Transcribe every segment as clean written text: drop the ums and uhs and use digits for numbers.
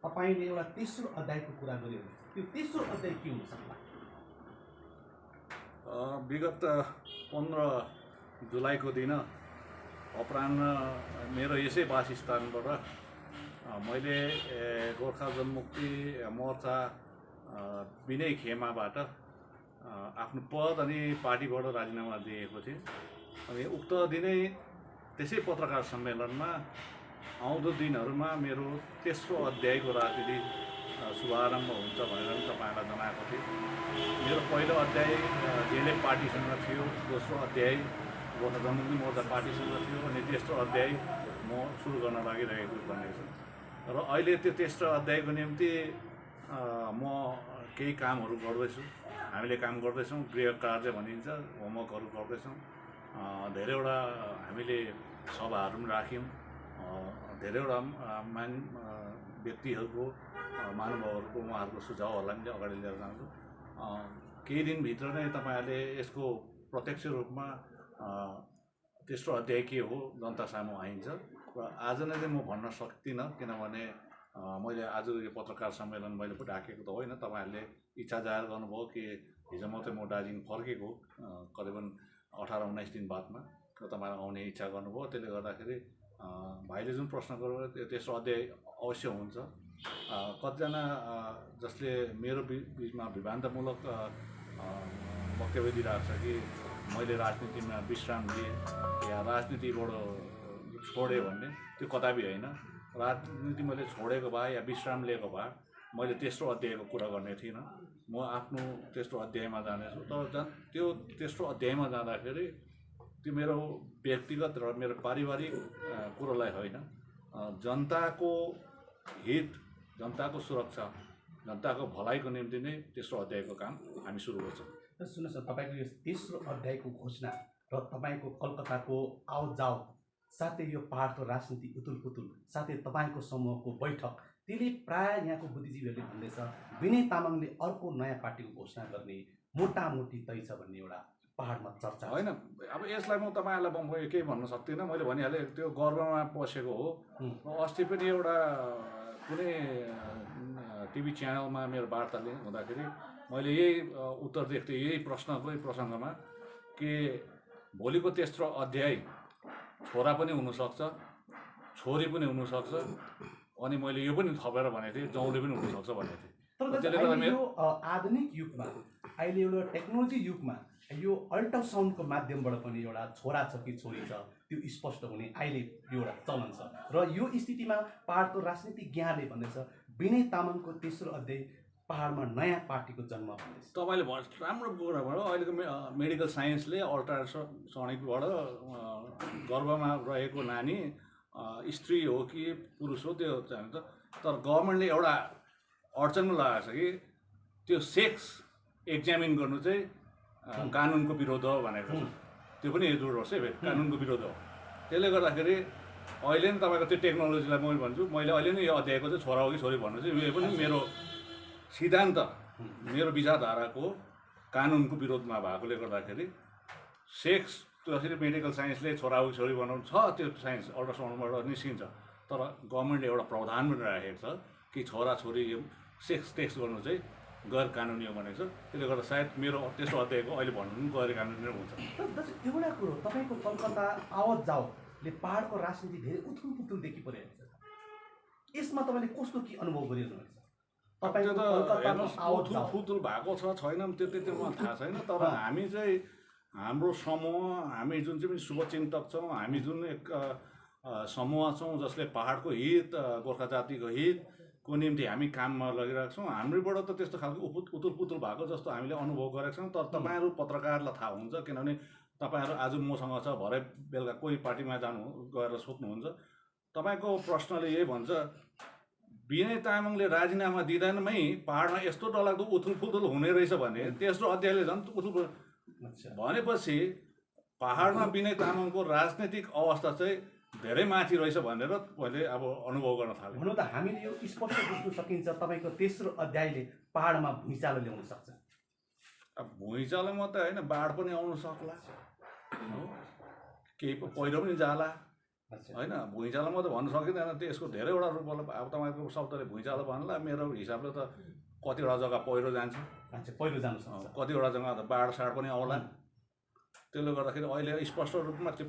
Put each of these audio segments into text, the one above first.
तपाईले एउटा तेस्रो अध्यायको कुरा गर्यो त्यो तेस्रो अध्याय के हुन सक्ला? विगत 15 जुलाईको दिन अपराह्न मेरो यसै वासस्थानबाट मैले गोर्खा जनमुक्ति मोर्चा विनय खेमाबाट आफ्नो पद अनि पार्टीबाट राजीनामा दिएको थिएँ। अनि उक्त दिनै त्यसै पत्रकार सम्मेलनमा आउँदो दिनहरूमा मेरो तेस्रो अध्यायको राजनीति शुभारम्भ हुन्छ भनेर तपाईँलाई जनाएको थिएँ। मेरो पहिलो अध्याय जेले पार्टीसँग थियो, दोस्रो अध्याय गोर्खा जनमुक्ति मोर्चा पार्टीसँग थियो अनि तेस्रो अध्याय म सुरु गर्न लागिरहेको भनेको छु। र अहिले त्यो तेस्रो अध्यायको निम्ति म केही कामहरू गर्दैछु। हामीले काम गर्दैछौँ, गृह कार्य भनिन्छ, होमवर्कहरू गर्दैछौँ। धेरैवटा हामीले सभाहरू पनि राख्यौँ। धेरैवटा व्यक्तिहरूको महानुभावहरूको उहाँहरूको सुझावहरूलाई पनि अगाडि लिएर जान्छु। केही दिनभित्र नै तपाईँहरूले यसको प्रत्यक्ष रूपमा तेस्रो अध्याय के हो जनता सामु आइन्छ। र आज नै चाहिँ म भन्न सक्दिनँ, किनभने मैले आज यो पत्रकार सम्मेलन मैले पो ढाकेको त होइन। तपाईँहरूले इच्छा जाहेर गर्नुभयो कि हिजो मात्रै म दार्जिलिङ फर्केको करिबन 18-19 दिन बादमा, र तपाईँहरू आउने इच्छा गर्नुभयो। त्यसले गर्दाखेरि भाइले जुन प्रश्न गर्नुभयो तेस्रो अध्याय अवश्य हुन्छ। कतिजना जसले मेरो बिचमा विभ्रान्तमूलक वक्तव्य दिइरहेको छ कि मैले राजनीतिमा विश्राम लिएँ या राजनीतिबाट छोडेँ भन्ने, त्यो कदापि होइन। राजनीति मैले छोडेको भए या विश्राम लिएको भए मैले तेस्रो अध्यायको कुरा गर्ने थिइनँ। म आफ्नो तेस्रो अध्यायमा जानेछु। तर त्यो तेस्रो अध्यायमा जाँदाखेरि त्यो मेरो व्यक्तिगत र मेरो पारिवारिक कुरोलाई होइन, जनताको हित, जनताको सुरक्षा, जनताको भलाइको निम्ति नै तेस्रो अध्यायको काम हामी सुरु गर्छौँ। सुन्नुहोस् न, तपाईँको यो तेस्रो अध्यायको घोषणा र तपाईँको कलकत्ताको आवत जावत साथै यो पहाडको राजनीति उतुलपुतुल साथै तपाईँको समूहको बैठक, त्यसले प्रायः यहाँको बुद्धिजीवीहरूले भन्दैछ विनय तामाङले अर्को नयाँ पार्टीको घोषणा गर्ने मोटामोटी तय छ भन्ने एउटा पहाडमा चर्चा होइन। अब यसलाई म तपाईँहरूलाई केही भन्न सक्दिनँ। मैले भनिहालेँ त्यो गर्वमा पसेको हो। अस्ति पनि एउटा कुनै टिभी च्यानलमा मेरो वार्ता हुँदाखेरि मैले यही उत्तर दिएको थिएँ, यही प्रसङ्गमा कि भोलिको तेस्रो अध्याय छोरा पनि हुनसक्छ, छोरी पनि हुनसक्छ, अनि मैले यो पनि थपेर भनेको थिएँ जौँले पनि हुनसक्छ भनेको थिएँ। त्यसले गर्दा मेरो आधुनिक युगमा, अहिले एउटा टेक्नोलोजी युगमा यो अल्ट्रासाउन्डको माध्यमबाट पनि एउटा छोरा छ कि छोरी छ त्यो स्पष्ट हुने अहिले एउटा चलन छ। र यो स्थितिमा पहाडको राजनीतिज्ञहरूले भन्दैछ विनय तामाङको तेस्रो अध्याय पहाडमा नयाँ पार्टीको जन्म भन्दैछ। तपाईँले राम्रो कुरा भयो। अहिलेको मेडिकल साइन्सले अल्ट्रासोनिकबाट गर्भमा रहेको नानी स्त्री हो कि पुरुष हो त्यो जान्छ। तर गभर्मेन्टले एउटा अडचनमा लगाएको छ कि त्यो सेक्स एक्जामिन गर्नु चाहिँ कानुनको विरोध हो भनेको छ। त्यो पनि हेर्नुहोस् है, कानुनको विरोध हो। त्यसले गर्दाखेरि अहिले नै तपाईँको त्यो टेक्नोलोजीलाई मैले भन्छु, मैले अहिले नै यो अध्यायको चाहिँ छोरा हो कि छोरी भन्नु चाहिँ यो पनि मेरो सिद्धान्त, मेरो विचारधाराको कानुनको विरोधमा भएकोले गर्दाखेरि सेक्स जसरी मेडिकल साइन्सले छोरा हो कि छोरी बनाउनु छ, त्यो साइन्स अल्ट्रासाउन्डबाट निस्किन्छ। तर गभर्मेन्टले एउटा प्रावधान पनि राखेको छ कि छोरा छोरी सेक्स टेस्ट गर्नु चाहिँ गैर कानुनी हो भनेको छ। त्यसले गर्दा सायद मेरो तेस्रो अध्यायको अहिले भन्नु पनि गैर कानुनी नै हुन्छ। एउटा कुरो, तपाईँको कलकत्ता आवत जावतले पहाडको राजनीति धेरै उथुलपुथुल देखि परिरहेको छ। यसमा तपाईँले कस्तो के अनुभव गरिरहनुहुन्छ? त्यो त उथुलपुथुल भएको छ छैन त्यो मलाई थाहा छैन। तर हामी चाहिँ हाम्रो समूह, हामी जुन चाहिँ शुभचिन्तक छौँ, हामी जुन एक समूह छौँ जसले पहाडको हित, गोर्खा जातिको हितको निम्ति हामी काममा लगिरहेको छौँ, हाम्रोबाट त त्यस्तो खालको उथुलपुथुल भएको जस्तो हामीले अनुभव गरेका छौँ। तर तपाईँहरू पत्रकारलाई थाहा हुन्छ, किनभने तपाईँहरू आज मसँग छ, भरे बेलुका कोही पार्टीमा गएर सोध्नुहुन्छ। तपाईँको प्रश्नले यही भन्छ विनय तामाङले राजीनामा दिँदैनमै पहाडमा यस्तो डरलाग्दो उथुलपुथुल हुने रहेछ भने तेस्रो अध्यायले झन् उथुलपुथुल भनेपछि पहाडमा विनय तामाङको राजनैतिक अवस्था चाहिँ धेरै माथि रहेछ भनेर मैले अब अनुभव गर्न थालेँ। भनौँ त हामीले यो स्पष्ट बुझ्न सकिन्छ तपाईँको तेस्रो अध्यायले पहाडमा भुइँचालो ल्याउन सक्छ। अब भुइँचालो मात्रै होइन, बाढ पनि आउन सक्ला, केही पहिरो पनि जाला, होइन भुइँचालो मात्रै भन्नु सकिँदैन, त्यसको धेरैवटा रूप होला। अब तपाईँको शब्दले भुइँचालो भन्ला मेरो हिसाबले त कतिवटा जग्गा पहिरो जान्छ, पहिरो जानु सक्छ, कतिवटा जग्गा त बाढसाड पनि आउला। त्यसले गर्दाखेरि अहिले स्पष्ट रूपमा त्यो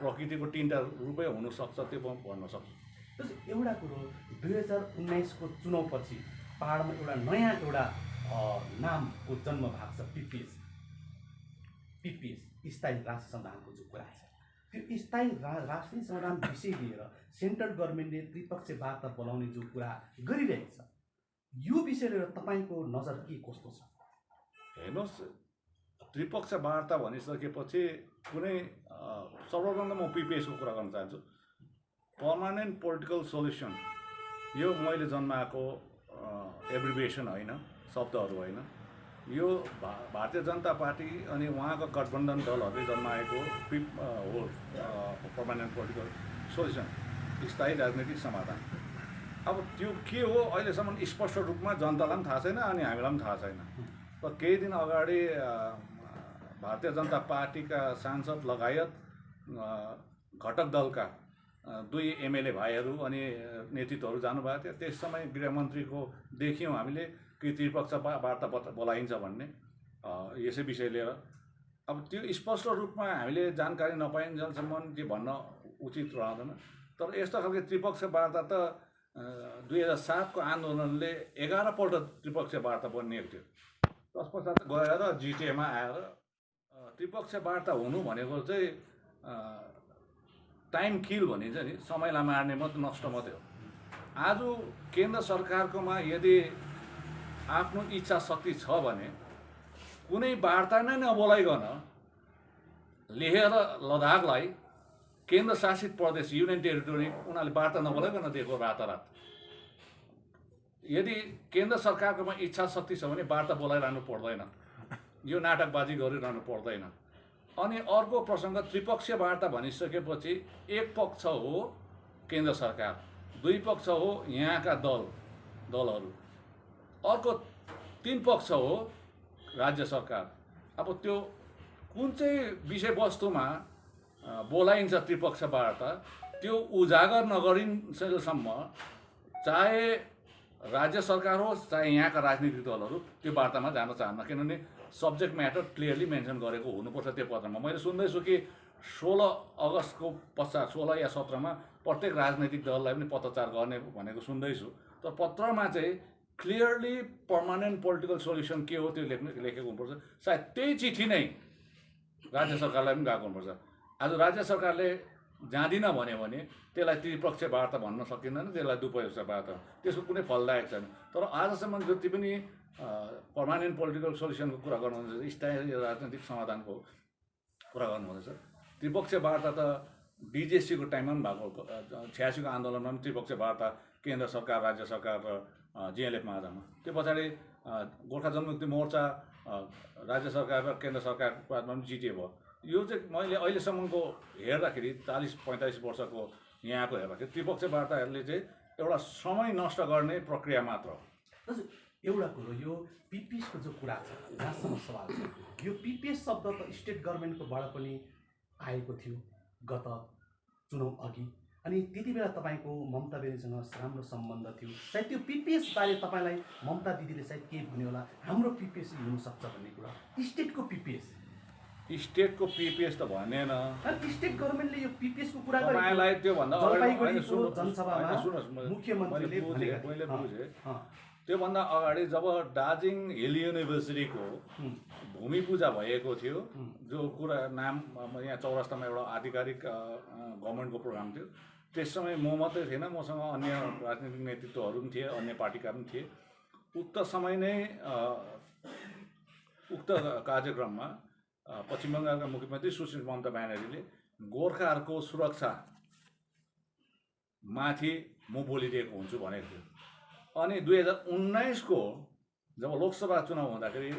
प्रकृतिको तिनवटा रूपै हुनसक्छ, त्यो म भन्न सक्छु। एउटा कुरो 2019को चुनावपछि पहाडमा एउटा नयाँ एउटा नामको जन्म भएको छ, पिपिएस स्थायी राष्ट्रिय संविधानको जो कुरा छ, त्यो स्थायी राष्ट्रिय संविधान विषय लिएर सेन्ट्रल गभर्मेन्टले त्रिपक्षीय वार्ता बोलाउने जो कुरा गरिरहेको छ, यो विषय लिएर तपाईँको नजर के कस्तो छ? हेर्नुहोस्, त्रिपक्षीय वार्ता भनिसकेपछि कुनै सर्वप्रथम त म पिपिएसको कुरा गर्न चाहन्छु। पर्मानेन्ट पोलिटिकल सोल्युसन, यो मैले जन्माएको एब्रिभिएसन होइन, शब्दहरू होइन। यो भारतीय जनता पार्टी अनि उहाँको गठबन्धन दलहरूले जन्माएको हो पर्मानेन्ट पोलिटिकल सोल्युसन, स्थायी राजनीतिक समाधान। अब त्यो के हो अहिलेसम्म स्पष्ट रूपमा जनतालाई पनि थाहा छैन अनि हामीलाई पनि थाहा छैन। र केही दिन अगाडि भारतीय जनता पार्टीका सांसद लगायत घटक दलका 2 एमएलए भाइहरू अनि नेतृत्वहरू जानुभएको थियो। त्यस समय गृहमन्त्रीको देख्यौँ हामीले कि त्रिपक्षीय वार्ता बोलाइन्छ भन्ने यसै विषय लिएर। अब त्यो स्पष्ट रूपमा हामीले जानकारी नपाइन्जेलसम्म के भन्न उचित रहँदैन। तर यस्तो खालको त्रिपक्षीय वार्ता त 2007को आन्दोलनले 11 पल्ट त्रिपक्षीय वार्ता बनिएको थियो। त्यसपश्चात गएर जिटिएमा आएर त्रिपक्षीय वार्ता हुनु भनेको चाहिँ टाइम किल भनिन्छ नि, समयलाई मार्ने मात्रै, नष्ट मात्रै हो। आज केन्द्र सरकारकोमा यदि आफ्नो इच्छा शक्ति छ भने कुनै वार्ता नै नबोलाइकन लेखेर लद्दाखलाई केन्द्र शासित प्रदेश युनियन टेरिटोरी उनीहरूले वार्ता नबोलाइकन दिएको रातारात। यदि केन्द्र सरकारकोमा इच्छा शक्ति छ भने वार्ता बोलाइरहनु पर्दैन, यो नाटकबाजी गरिरहनु पर्दैन। अनि अर्को प्रसङ्ग, त्रिपक्षीय वार्ता भनिसकेपछि एक पक्ष हो केन्द्र सरकार, 2 पक्ष हो यहाँका दलहरू, अर्को 3 पक्ष हो राज्य सरकार। अब त्यो कुन चाहिँ विषयवस्तुमा बोलाइन्छ त्रिपक्षीय वार्ता, त्यो उजागर नगरिन्जेलसम्म चाहे राज्य सरकार होस् चाहे यहाँका राजनीतिक दलहरू त्यो वार्तामा जान चाहन्न। किनभने सब्जेक्ट म्याटर क्लियरली मेन्सन गरेको हुनुपर्छ त्यो पत्रमा। मैले सुन्दैछु कि 16 अगस्तको पश्चात 16 या 17मा प्रत्येक राजनैतिक दललाई पनि पत्रचार गर्ने भनेको सुन्दैछु। तर पत्रमा चाहिँ क्लियरली पर्मानेन्ट पोलिटिकल सोल्युसन के हो त्यो लेखेको हुनुपर्छ। सायद त्यही चिठी नै राज्य सरकारलाई पनि गएको हुनुपर्छ। आज राज्य सरकारले जाँदिन भन्यो भने त्यसलाई त्रिपक्षीय वार्ता भन्न सकिँदैन, त्यसलाई द्विपक्षीय वार्ता, त्यसको कुनै फलदायक छैन। तर आजसम्म जति पनि पर्मानेन्ट पोलिटिकल सोल्युसनको कुरा गर्नुहुँदैछ, स्थायी राजनैतिक समाधानको कुरा गर्नुहुँदैछ, त्रिपक्षीय वार्ता त डिजेसीको टाइममा पनि भएको, 86को आन्दोलनमा पनि त्रिपक्षीय वार्ता केन्द्र सरकार, राज्य सरकार र जिएलएफ माझमा। त्यो पछाडि गोर्खा जनमुक्ति मोर्चा, राज्य सरकार र केन्द्र सरकारको बादमा पनि जिटिए भयो। यो चाहिँ मैले अहिलेसम्मको हेर्दाखेरि 40-45 वर्षको यहाँको हेर्दाखेरि त्रिपक्षीय वार्ताहरूले चाहिँ एउटा समय नष्ट गर्ने प्रक्रिया मात्र हो। हजुर, एउटा कुरो यो पिपिएसको जो कुरा छ, जहाँसम्म सवाल छ, यो पिपिएस शब्द त स्टेट गभर्मेन्टकोबाट पनि आएको थियो गत चुनाव अघि, अनि त्यति बेला तपाईँको ममता बेनीसँग राम्रो सम्बन्ध थियो। सायद त्यो पिपिएस बारे तपाईँलाई ममता दिदीले सायद के भन्यो होला, हाम्रो पिपिएस हुनसक्छ भन्ने कुरा। स्टेटको पिपिएस त भनेन, स्टेट गभर्मेन्टले यो पिपिएसको कुरा तपाईँलाई त्योभन्दा जनसभामा मुख्यमन्त्रीले मैले बुझेँ। त्योभन्दा अगाडि जब दार्जिलिङ हिल युनिभर्सिटीको भूमि पूजा भएको थियो, जो कुरा नाम यहाँ चौरास्तामा एउटा आधिकारिक गभर्मेन्टको प्रोग्राम थियो, त्यस समय म मात्रै थिएन, मसँग अन्य राजनीतिक नेतृत्वहरू पनि थिए, अन्य पार्टीका पनि थिए। उक्त समय नै उक्त कार्यक्रममा पश्चिम बङ्गालका मुख्यमन्त्री सुश्री ममता ब्यानर्जीले गोर्खाहरूको सुरक्षा माथि म बोलिदिएको हुन्छु भनेको थियो। अनि 2019को जब लोकसभा चुनाव हुँदाखेरि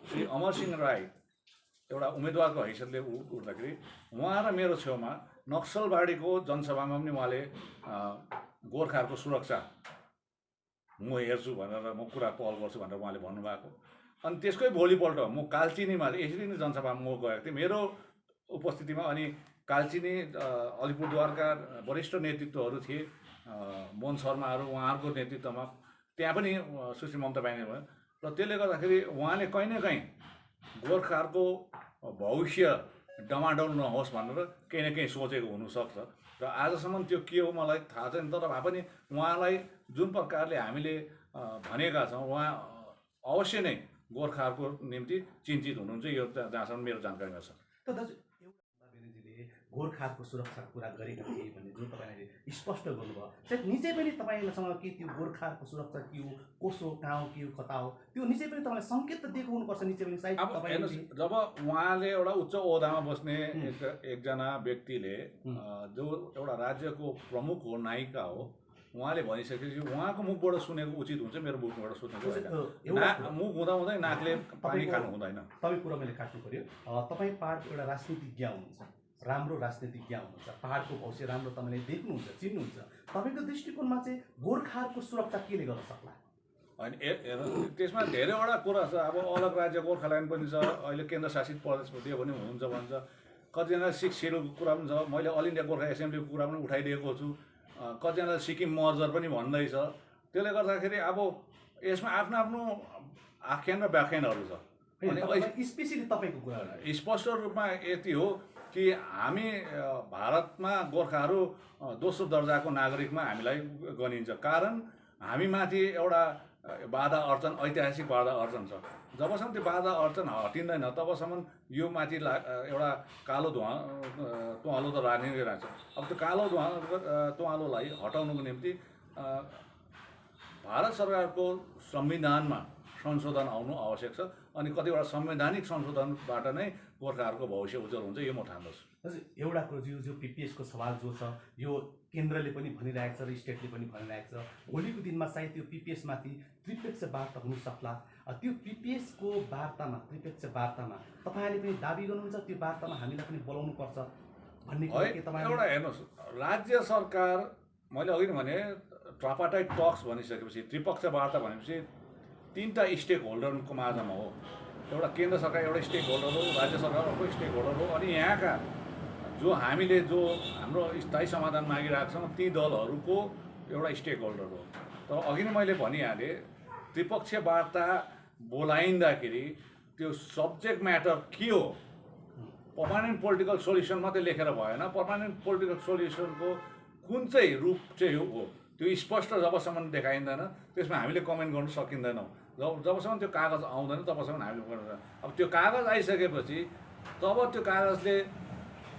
श्री अमरसिंह राई एउटा उम्मेदवारको हैसियतले उठ्दाखेरि उहाँ र मेरो छेउमा नक्सलबाडीको जनसभामा पनि उहाँले गोर्खाहरूको सुरक्षा म हेर्छु भनेर, म कुरा पहल गर्छु भनेर उहाँले भन्नुभएको। अनि त्यसकै भोलिपल्ट म कालचिनीमा यसरी नै जनसभामा म गएको थिएँ मेरो उपस्थितिमा। अनि कालचिनी अलिपुरद्वारका वरिष्ठ नेतृत्वहरू थिए, मोहन शर्माहरू, उहाँहरूको नेतृत्वमा त्यहाँ पनि सुश्री ममता ब्यानर्जी भयो र त्यसले गर्दाखेरि उहाँले कहीँ न कहीँ गोर्खाहरूको भविष्य डमाडोल नहोस् भनेर केही न केही सोचेको हुनसक्छ र आजसम्म त्यो के हो मलाई थाहा छैन। तर भए पनि उहाँलाई जुन प्रकारले हामीले भनेका छौँ, उहाँ अवश्य नै गोर्खाहरूको निम्ति चिन्तित हुनुहुन्छ, यो जहाँसम्म मेरो जानकारीमा छ। त दाजु एउटा ब्यानर्जीले गोर्खाहरूको सुरक्षाको कुरा गरेका थिए भन्ने जुन तपाईँले स्पष्ट गर्नुभयो, सायद निजै पनि तपाईँसँग के त्यो गोर्खाहरूको सुरक्षा के हो, कसो कहाँ हो, के हो, कता हो, त्यो निजै पनि तपाईँलाई सङ्केत त दिएको हुनुपर्छ निजै पनि। सायद अब हेर्नुहोस्, जब उहाँले एउटा उच्च ओहदामा बस्ने एकजना व्यक्तिले जो एउटा राज्यको प्रमुख हो, नायिका हो, उहाँले भनिसकेपछि उहाँको मुखबाट सुनेको उचित हुन्छ, मेरो मुखबाट सुनेको होइन। मुख हुँदाहुँदै नाकले पानी खानु हुँदैन। तपाईँ कुरा मैले काट्नु पऱ्यो। तपाईँ पाहाडको एउटा राजनीतिज्ञ हुनुहुन्छ, राम्रो राजनीतिज्ञ हुनुहुन्छ, पाहाडको भविष्य राम्रो तपाईँले देख्नुहुन्छ, चिन्नुहुन्छ। तपाईँको दृष्टिकोणमा चाहिँ गोर्खाहरूको सुरक्षा केले गर्न सक्ला? होइन, त्यसमा धेरैवटा कुरा छ। अब अलग राज्य गोर्खाल्यान्ड पनि छ, अहिले केन्द्रशासित प्रदेश दियो भने हुन्छ भन्छ, कतिजना 6 सेड्युलको कुरा पनि छ। मैले अल इन्डिया गोर्खा एसेम्ब्लीको कुरा पनि उठाइदिएको छु, कतिजना सिक्किम मर्जर पनि भन्दैछ। त्यसले गर्दाखेरि अब यसमा आफ्नो आफ्नो आख्यान र व्याख्यानहरू छ। स्पेसली तपाईँको कुरा स्पष्ट रूपमा यति हो कि हामी भारतमा गोर्खाहरू दोस्रो दर्जाको नागरिकमा हामीलाई गनिन्छ, कारण हामीमाथि एउटा बाधा अर्चन, ऐतिहासिक बाधा अर्चन छ। जबसम्म त्यो बाधा अर्चन हटिँदैन तबसम्म यो माथि एउटा कालो तुवालो त राख्ने रहन्छ। अब त्यो कालो तुवालोलाई हटाउनुको निम्ति भारत सरकारको संविधानमा संशोधन आउनु आवश्यक छ, अनि कतिवटा संवैधानिक संशोधनबाट नै गोर्खाहरूको भविष्य उज्जवल हुन्छ, यो म ठान्दछु। हजुर, एउटा कुरो जो पिपिएसको सवाल जो छ, यो केन्द्रले पनि भनिरहेको छ र स्टेटले पनि भनिरहेको छ। भोलिको दिनमा सायद त्यो पिपिएसमाथि त्रिपक्ष वार्ता हुन सक्ला। त्यो पिपिएसको वार्तामा, त्रिपक्ष वार्तामा तपाईँले पनि दाबी गर्नुहुन्छ त्यो वार्तामा हामीलाई पनि बोलाउनुपर्छ भन्ने कुरा के तपाईँ? एउटा हेर्नुहोस्, राज्य सरकार, मैले अघि नै भने ट्रापाटाइट टक्स भनिसकेपछि, त्रिपक्ष वार्ता भनेपछि 3टा स्टेक होल्डरको माझमा हो। एउटा केन्द्र सरकार एउटा स्टेक होल्डर हो, राज्य सरकार अर्को स्टेक होल्डर हो, अनि यहाँका जो हामीले जो हाम्रो स्थायी समाधान मागिरहेका छौँ ती दलहरूको एउटा स्टेक होल्डर हो। तर अघि नै मैले भनिहालेँ, त्रिपक्षीय वार्ता बोलाइँदाखेरि त्यो सब्जेक्ट म्याटर के हो, पर्मानेन्ट पोलिटिकल सोल्युसन मात्रै लेखेर भएन। पर्मानेन्ट पोलिटिकल सोल्युसनको कुन चाहिँ रूप चाहिँ हो त्यो स्पष्ट जबसम्म देखाइँदैन त्यसमा हामीले कमेन्ट गर्न सकिँदैनौँ। जबसम्म त्यो कागज आउँदैन तबसम्म हामीले गर्दैन। अब त्यो कागज आइसकेपछि तब त्यो कागजले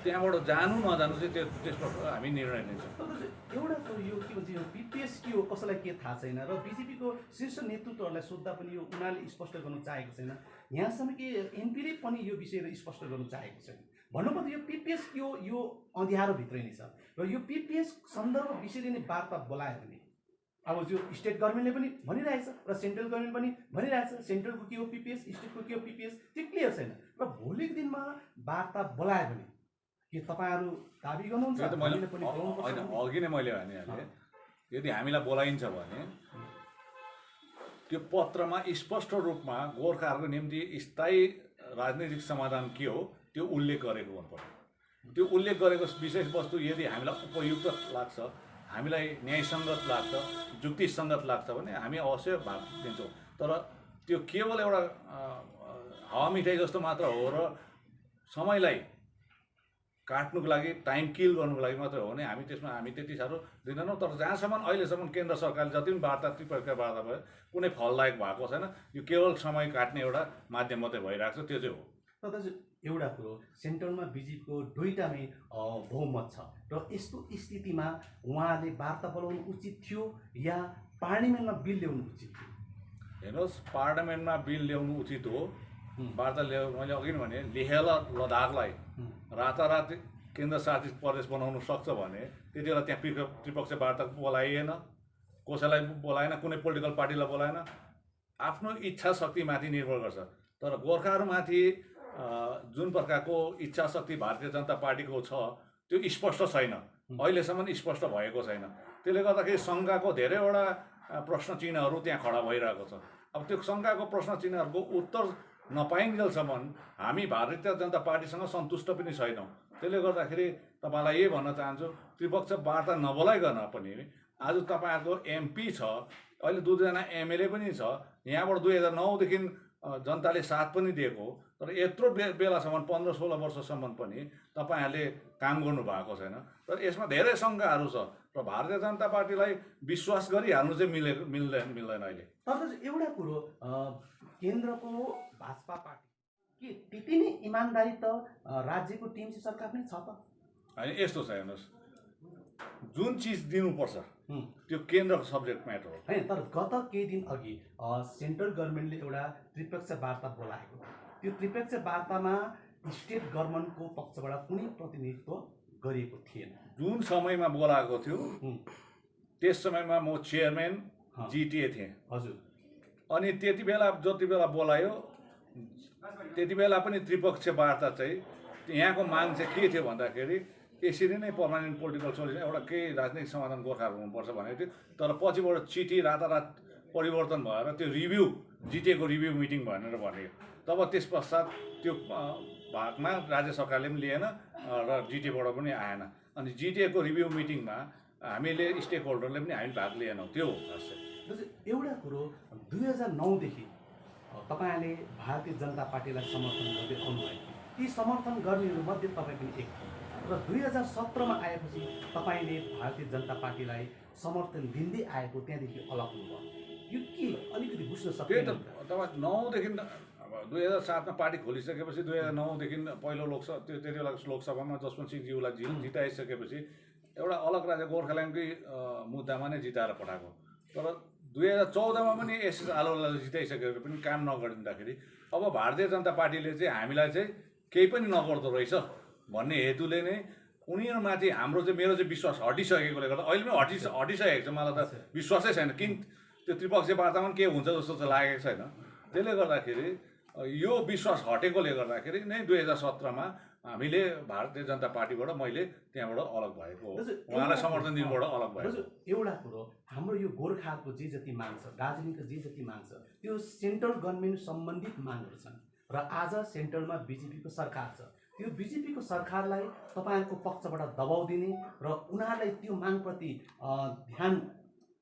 त्यहाँबाट जानु नजानु चाहिँ त्यसमा हामी निर्णय लिन्छौँ। एउटा त यो के भन्छ, यो पिपिएस के हो कसैलाई के थाहा छैन र बिजेपीको शीर्ष नेतृत्वहरूलाई सोद्धा पनि यो उनीहरूले स्पष्ट गर्नु चाहेको छैन। यहाँसम्म कि एमपीले पनि यो विषय स्पष्ट गर्नु चाहेको छैन। भन्नुपर्दा यो पिपिएस यो अँध्यारोभित्रै नै छ र यो पिपिएस सन्दर्भ विषयले नै वार्ता बोलायो भने अब जो स्टेट गभर्मेन्टले पनि भनिरहेछ र सेन्ट्रल गभर्मेन्ट पनि भनिरहेछ, सेन्ट्रलको के हो पिपिएस, स्टेटको के हो पिपिएस, त्यो क्लियर छैन। र भोलिको दिनमा वार्ता बोलायो भने के तपाईँहरू दाबी गर्नुहुन्छ? अघि नै मैले भनिहालेँ, यदि हामीलाई बोलाइन्छ भने त्यो पत्रमा स्पष्ट रूपमा गोर्खाहरूको निम्ति स्थायी राजनीतिक समाधान के हो त्यो उल्लेख गरेको हुनुपर्छ। त्यो उल्लेख गरेको विषयवस्तु यदि हामीलाई उपयुक्त लाग्छ, हामीलाई न्यायसङ्गत लाग्छ, जुक्तिसङ्गत लाग्छ भने हामी अवश्य भाग दिन्छौँ। तर त्यो केवल एउटा हावामिठाई जस्तो मात्र हो र समयलाई काट्नुको लागि, टाइम किल गर्नुको लागि मात्रै हो भने हामी त्यति साह्रो दिँदैनौँ। तर जहाँसम्म अहिलेसम्म केन्द्र सरकारले जति पनि वार्ता, त्रिपक्षीय वार्ता भयो, कुनै फलदायक भएको छैन। यो केवल समय काट्ने एउटा माध्यम मात्रै भइरहेको छ, त्यो चाहिँ हो। तर दाजु एउटा कुरो, सेन्ट्रलमा बिजेपीको दुईटामै बहुमत छ र यस्तो स्थितिमा उहाँले वार्ता बोलाउनु उचित थियो या पार्लियामेन्टमा बिल ल्याउनु उचित थियो? हेर्नुहोस्, पार्लियामेन्टमा बिल ल्याउनु उचित हो। वार्ता मैले अघि नै भने लेह लद्दाखलाई रातारात केन्द्रशासित प्रदेश बनाउनु सक्छ भने त्यति बेला त्यहाँ त्रिपक्षीय वार्ता बोलाइएन, कसैलाई बोलाएन, कुनै पोलिटिकल पार्टीलाई बोलाएन। आफ्नो इच्छा शक्तिमाथि निर्भर गर्छ। तर गोर्खाहरूमाथि जुन प्रकारको इच्छा शक्ति भारतीय जनता पार्टीको छ त्यो स्पष्ट छैन, अहिलेसम्म स्पष्ट भएको छैन। त्यसले गर्दाखेरि शङ्काको धेरैवटा प्रश्न चिन्हहरू त्यहाँ खडा भइरहेको छ। अब त्यो शङ्काको प्रश्न चिन्हहरूको उत्तर नपाइन्जेलसम्म हामी भारतीय जनता पार्टीसँग सन्तुष्ट पनि छैनौँ। त्यसले गर्दाखेरि तपाईँलाई यही भन्न चाहन्छु, त्रिपक्ष वार्ता नबोलाइकन पनि आज तपाईँहरूको एमपी छ, अहिले दुईजना एमएलए पनि छ, यहाँबाट 2009देखि जनताले साथ पनि दिएको, तर यत्रो बेलासम्म 15-16 वर्षसम्म पनि तपाईँहरूले काम गर्नुभएको छैन। तर यसमा धेरै शङ्काहरू छ र भारतीय जनता पार्टीलाई विश्वास गरिहाल्नु चाहिँ मिल्दैन अहिले। तर एउटा कुरो, केन्द्रको भाजपा पार्टी के त्यति नै इमान्दारी त राज्यको टिएमसी सरकार नै छ त? होइन, यस्तो छ हेर्नुहोस्, जुन चिज दिनुपर्छ त्यो केन्द्रको सब्जेक्ट म्याटर हो होइन। तर गत केही दिन अघि सेन्ट्रल गभर्मेन्टले एउटा त्रिपक्ष वार्ता बोलाएको, त्यो त्रिपक्ष वार्तामा स्टेट गभर्मेन्टको पक्षबाट कुनै प्रतिनिधित्व गरिएको थिएन। जुन समयमा बोलाएको थियो त्यस समयमा म चेयरम्यान जिटिए थिएँ। हजुर। अनि त्यति बेला जति बेला बोलायो त्यति बेला पनि त्रिपक्षीय वार्ता चाहिँ यहाँको माग चाहिँ के थियो भन्दाखेरि यसरी नै पर्मानेन्ट पोलिटिकल सोल्युसन एउटा केही राजनीतिक समाधान गोर्खाहरू हुनुपर्छ भनेको थियो। तर पछिबाट चिठी रातारात परिवर्तन भएर त्यो रिभ्यू जिटिएको रिभ्यू मिटिङ भनेर भन्यो। तब त्यस पश्चात त्यो भागमा राज्य सरकारले पनि लिएन र जिटिएबाट पनि आएन। अनि जिटिएको रिभ्यू मिटिङमा हामीले स्टेक होल्डरले पनि हामी भाग लिएनौँ। त्यो हो खास चाहिँ। एउटा कुरो, 2009देखि तपाईँले भारतीय जनता पार्टीलाई समर्थन गर्दै आउनुभयो, ती समर्थन गर्नेहरूमध्ये तपाईँ पनि एक थियो र 2017मा आएपछि तपाईँले भारतीय जनता पार्टीलाई समर्थन दिँदै आएको त्यहाँदेखि अलग हुनुभयो। यो के अलिकति बुझ्न सक्दैन? तपाईँ 9देखि अब 2007मा पार्टी खोलिसकेपछि 2009देखि पहिलो लोकसभा त्यति बेला लोकसभामा जसवन्त सिंहज्यूलाई जिताइसकेपछि एउटा अलग राज्य गोर्खाल्यान्डकै मुद्दामा नै जिताएर पठाएको। तर 2014मा पनि एसएस आलोवालाई जिताइसकेर पनि काम नगरिदिँदाखेरि अब भारतीय जनता पार्टीले चाहिँ हामीलाई चाहिँ केही पनि नगर्दो रहेछ भन्ने हेतुले नै उनीहरूमाथि हाम्रो चाहिँ मेरो चाहिँ विश्वास हटिसकेकोले गर्दा अहिले पनि हटिसकेको छ। मलाई त विश्वासै छैन, किन त्यो त्रिपक्षीय वार्तामा के हुन्छ जस्तो चाहिँ लागेको छैन। त्यसले गर्दाखेरि यो विश्वास हटेकोले गर्दाखेरि नै 2017मा हामीले भारतीय जनता पार्टीबाट मैले त्यहाँबाट अलग भएको हो, उहाँलाई समर्थन दिनबाट अलग भएको। एउटा कुरो, हाम्रो यो गोर्खाहरूको जे जति माग छ, दार्जिलिङको जे जति माग छ, त्यो सेन्ट्रल गभर्मेन्ट सम्बन्धित मागहरू छन् र आज सेन्ट्रलमा बिजेपीको सरकार छ। त्यो बिजेपीको सरकारलाई तपाईँहरूको पक्षबाट दबाउ दिने र उनीहरूलाई त्यो मागप्रति ध्यान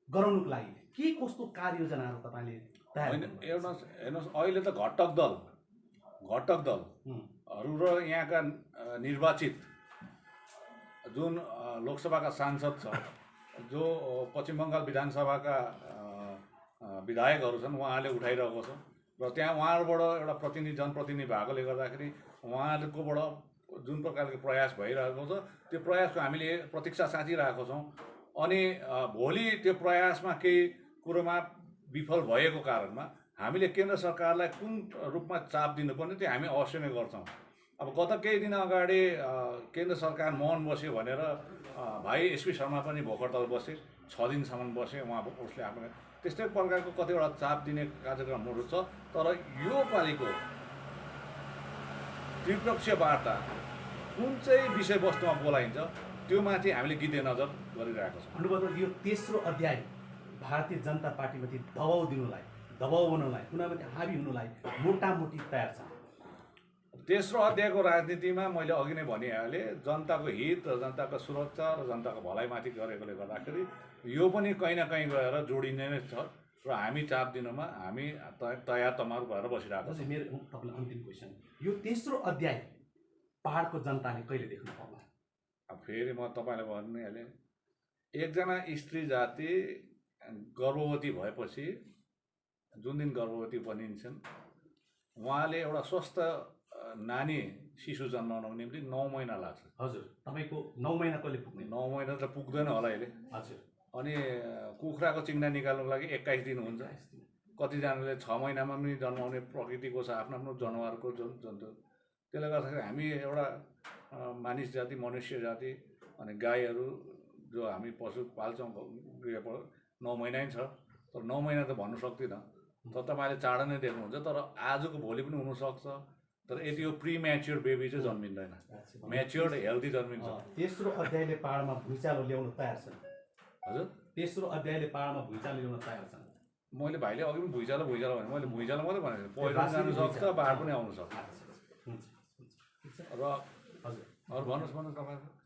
गराउनुको लागि के कस्तो कार्ययोजनाहरू तपाईँले तयार गर्नुहुन्छ? हेर्नुहोस्, अहिले त घटक दलहरू र यहाँका निर्वाचित जुन लोकसभाका सांसद छ, जो पश्चिम बङ्गाल विधानसभाका विधायकहरू छन्, उहाँहरूले उठाइरहेको छ र त्यहाँ उहाँहरूबाट एउटा जनप्रतिनिधि भएकोले गर्दाखेरि उहाँहरूकोबाट जुन प्रकारको प्रयास भइरहेको छ त्यो प्रयासको हामीले प्रतीक्षा साँचिरहेको छौँ। अनि भोलि त्यो प्रयासमा केही कुरोमा विफल भएको कारणमा हामीले केन्द्र सरकारलाई कुन रूपमा चाप दिनुपर्ने त्यो हामी अवश्य नै गर्छौँ। अब गत केही दिन अगाडि केन्द्र सरकार मौन बस्यो भनेर भाइ एसपी शर्मा पनि भोक हडताल बसे, 6 दिनसम्म बसे। उसले आफ्नो त्यस्तै प्रकारको कतिवटा चाप दिने कार्यक्रमहरू छ। तर यो पालिको त्रिपक्षीय वार्ता कुन चाहिँ विषयवस्तुमा बोलाइन्छ त्यो माथि हामीले गिद्धे नजर गरिरहेको छौँ। भन्नुभयो यो तेस्रो अध्याय भारतीय जनता पार्टीमाथि दबाउ बनाउनलाई कुनामाथि हावी हुनुलाई मोटामोटी तयार छ। तेस्रो अध्यायको राजनीतिमा मैले अघि नै भनिहालेँ, जनताको हित र जनताको सुरक्षा र जनताको भलाइमाथि गरेकोले गर्दाखेरि यो पनि कहीँ न कहीँ गएर जोडिने नै छ र हामी चाप दिनुमा हामी तयार तमार भएर बसिरहेको छौँ। मेरो तपाईँलाई अन्तिम क्वेसन, यो तेस्रो अध्याय पहाडको जनताले कहिले देख्नु पर्ला? अब फेरि म तपाईँलाई भनिहालेँ, एकजना स्त्री जाति गर्भवती भएपछि जुन दिन गर्भवती बनिन्छन् उहाँले एउटा स्वस्थ नानी शिशु जन्माउनको निम्ति 9 महिना लाग्छ। हजुर, तपाईँको 9 महिना कहिले पुग्ने? 9 महिना त पुग्दैन होला अहिले। हजुर। अनि कुखुराको चिङ्ना निकाल्नुको लागि 21 दिन हुन्छ। कतिजनाले 6 महिनामा पनि जन्माउने प्रकृतिको छ, आफ्नो आफ्नो जनावरको जन्तु। त्यसले गर्दाखेरि हामी एउटा मानिस जाति, मनुष्य जाति अनि गाईहरू जो हामी पशु पाल्छौँ 9 महिना नै छ। तर 9 महिना त भन्नु सक्दिनँ, तर तपाईँले चाँडो नै देख्नुहुन्छ। तर आजको भोलि पनि हुनसक्छ। तर यति यो प्री म्याच्योर बेबी चाहिँ जन्मिँदैन, म्याच्योर्ड हेल्दी जन्मिन्छ। तेस्रो अध्यायले पहाडमा भुइँचालो ल्याउन तयार छन्। हजुर, तेस्रो अध्यायले पहाडमा भुइँचालो ल्याउन तयार छन्। मैले भाइले अघि पनि भुइँचालो भने मैले भुइँचालो मात्रै भनेको पहिरो पनि राजनीति जानु सक्छ भुइँचालो। बाढ पनि आउनु सक्छ हुन्छ हुन्छ ठिक छ र हजुर अरू भन्नुहोस् तपाईँको